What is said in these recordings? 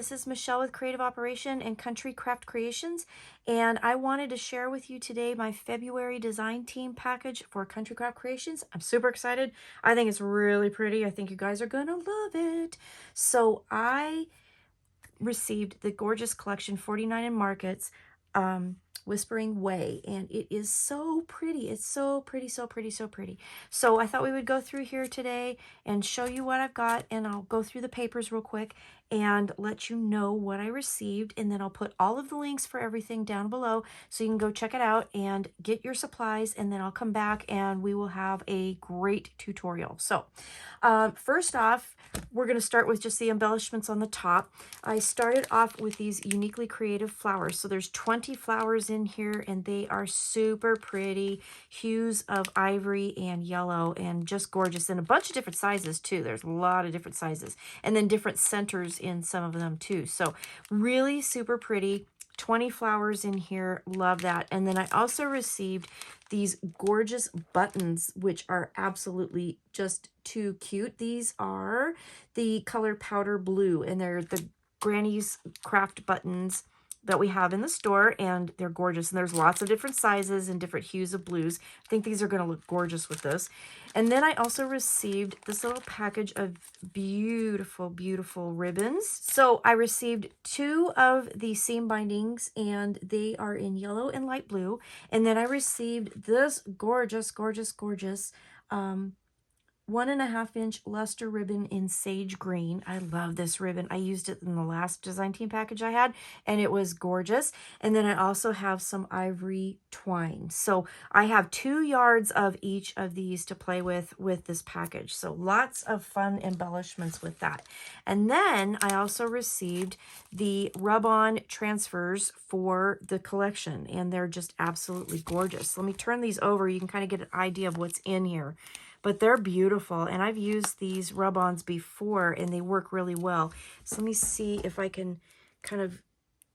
this is Michelle with Creative Operation and Country Craft Creations, and I wanted to share with you today my February design team package for Country Craft Creations. I'm super excited. I think it's really pretty. I think you guys are gonna love it. So I received the gorgeous collection 49 in Markets, Whispering Way, and it is so pretty. It's so pretty, so pretty, so pretty. So I thought we would go through here today and show you what I've got, and I'll go through the papers real quick and let you know what I received, and then I'll put all of the links for everything down below so you can go check it out and get your supplies, and then I'll come back and we will have a great tutorial. So first off, we're going to start with just the embellishments on the top. I started off with these uniquely creative flowers. So there's 20 flowers in here, and they are super pretty hues of ivory and yellow, and just gorgeous, and a bunch of different sizes too. There's a lot of different sizes, and then different centers in some of them too. So really super pretty. 20 flowers in here. Love that. And then I also received these gorgeous buttons, which are absolutely just too cute. These are the color powder blue, and they're the Granny's Craft buttons that we have in the store, and they're gorgeous. And there's lots of different sizes and different hues of blues. I think these are going to look gorgeous with this. And then I also received this little package of beautiful, beautiful ribbons. So I received 2 of the seam bindings, and they are in yellow and light blue. And then I received this gorgeous, gorgeous, gorgeous 1.5 inch luster ribbon in sage green. I love this ribbon. I used it in the last design team package I had, and it was gorgeous. And then I also have some ivory twine. So I have 2 yards of each of these to play with this package. So lots of fun embellishments with that. And then I also received the rub-on transfers for the collection, and they're just absolutely gorgeous. Let me turn these over. You can kind of get an idea of what's in here. But they're beautiful, and I've used these rub-ons before, and they work really well. So let me see if I can kind of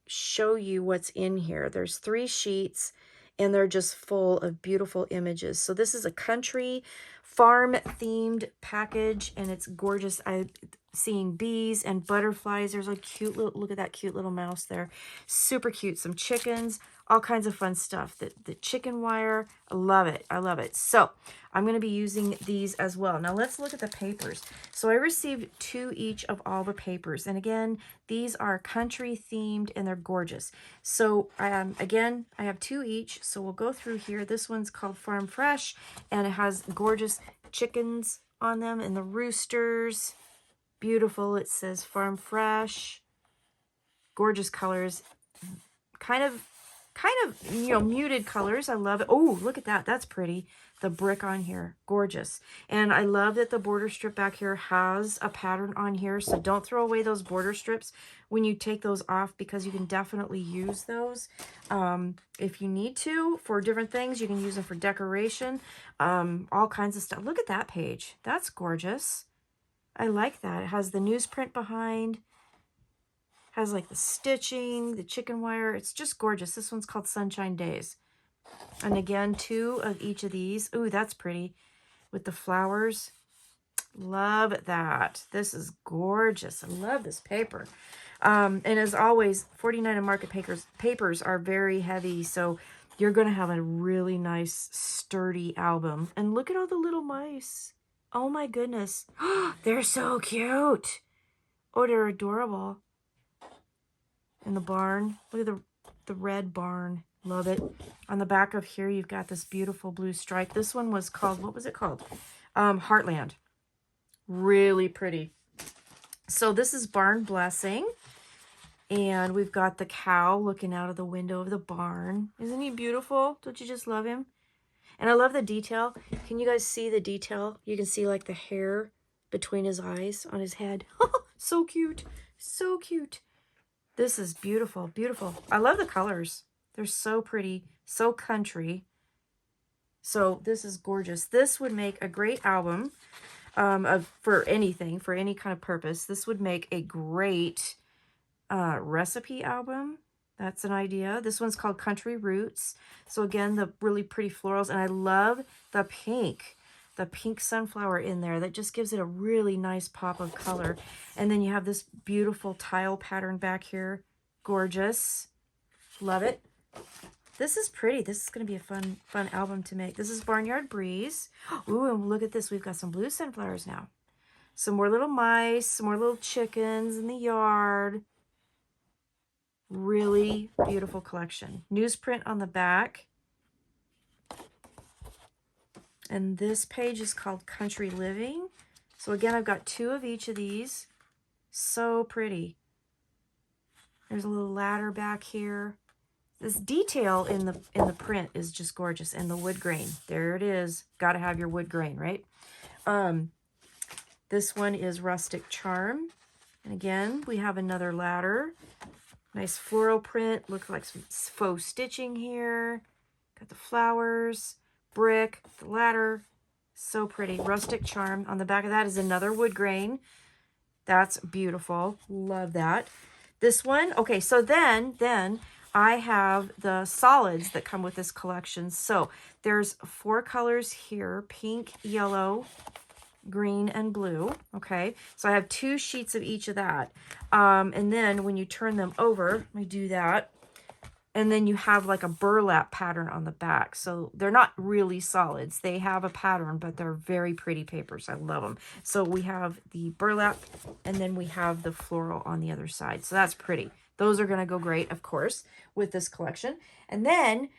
show you what's in here. There's 3 sheets, and they're just full of beautiful images. So this is a country farm-themed package, and it's gorgeous. I'm seeing bees and butterflies. There's a cute little, look at that cute little mouse there. Super cute. Some chickens, all kinds of fun stuff. The chicken wire, I love it. I love it. So I'm going to be using these as well. Now let's look at the papers. So I received 2 each of all the papers. And again, these are country themed, and they're gorgeous. So again, I have 2 each. So we'll go through here. This one's called Farm Fresh, and it has gorgeous chickens on them and the roosters. Beautiful. It says Farm Fresh. Gorgeous colors. Kind of, you know, muted colors. I love it. Oh, look at that. That's pretty. The brick on here. Gorgeous. And I love that the border strip back here has a pattern on here. So don't throw away those border strips when you take those off, because you can definitely use those if you need to for different things. You can use them for decoration. All kinds of stuff. Look at that page. That's gorgeous. I like that. It has the newsprint behind. Has like the stitching, the chicken wire. It's just gorgeous. This one's called Sunshine Days. And again, 2 of each of these. Ooh, that's pretty with the flowers. Love that. This is gorgeous. I love this paper. And as always, 49 and Market papers are very heavy, so you're going to have a really nice, sturdy album. And look at all the little mice. Oh my goodness. They're so cute. Oh, they're adorable. In the barn. Look at the red barn. Love it. On the back of here, you've got this beautiful blue stripe. This one was called, what was it called? Heartland. Really pretty. So this is Barn Blessing. And we've got the cow looking out of the window of the barn. Isn't he beautiful? Don't you just love him? And I love the detail. Can you guys see the detail? You can see like the hair between his eyes on his head. So cute. So cute. This is beautiful, beautiful. I love the colors. They're so pretty, so country. So this is gorgeous. This would make a great album for anything, for any kind of purpose. This would make a great recipe album. That's an idea. This one's called Country Roots. So again, the really pretty florals. And I love the pink. the pink sunflower in there. That just gives it a really nice pop of color. And then you have this beautiful tile pattern back here. Gorgeous. Love it. This is pretty. This is going to be a fun album to make. This is Barnyard Breeze. Ooh, and look at this. We've got some blue sunflowers now. Some more little mice, some more little chickens in the yard. Really beautiful collection. Newsprint on the back. And this page is called Country Living. So again, I've got 2 of each of these. So pretty. There's a little ladder back here. This detail in the print is just gorgeous. And the wood grain. There it is. Got to have your wood grain, right? This one is Rustic Charm. And again, we have another ladder. Nice floral print. Looks like some faux stitching here. Got the flowers, brick, the ladder. So pretty. Rustic Charm. On the back of that is another wood grain. That's beautiful. Love that. This one. Okay, so then I have the solids that come with this collection. So there's 4 colors here. Pink, yellow, green, and blue. Okay, so I have 2 sheets of each of that. And then when you turn them over, we do that. And then you have like a burlap pattern on the back. So they're not really solids. They have a pattern, but they're very pretty papers. I love them. So we have the burlap, and then we have the floral on the other side. So that's pretty. Those are going to go great, of course, with this collection. And then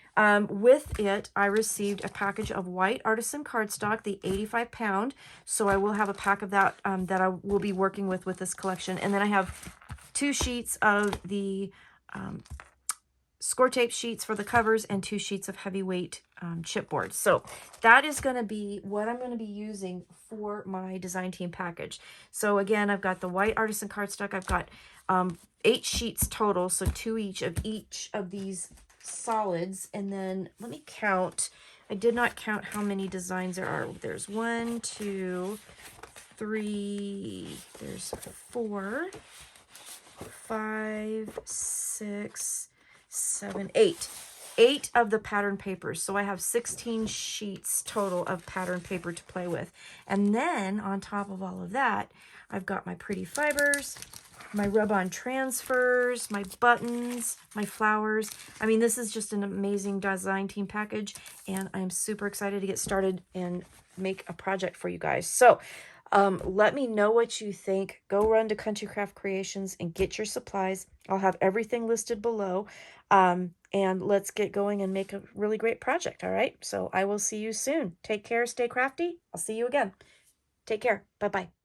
with it, I received a package of white artisan cardstock, the 85-pound. So I will have a pack of that that I will be working with this collection. And then I have 2 sheets of the score tape sheets for the covers and 2 sheets of heavyweight chipboard. So that is going to be what I'm going to be using for my design team package. So again, I've got the white artisan cardstock. I've got 8 sheets total, so 2 each of these solids. And then let me count. I did not count how many designs there are. There's 1, 2, 3, there's 4, 5, 6, 7, 8. 8 of the pattern papers. So I have 16 sheets total of pattern paper to play with. And then on top of all of that, I've got my pretty fibers, my rub-on transfers, my buttons, my flowers. I mean, this is just an amazing design team package, and I'm super excited to get started and make a project for you guys. So let me know what you think. Go run to Country Craft Creations and get your supplies. I'll have everything listed below. And let's get going and make a really great project, all right? So I will see you soon. Take care, stay crafty. I'll see you again. Take care. Bye-bye.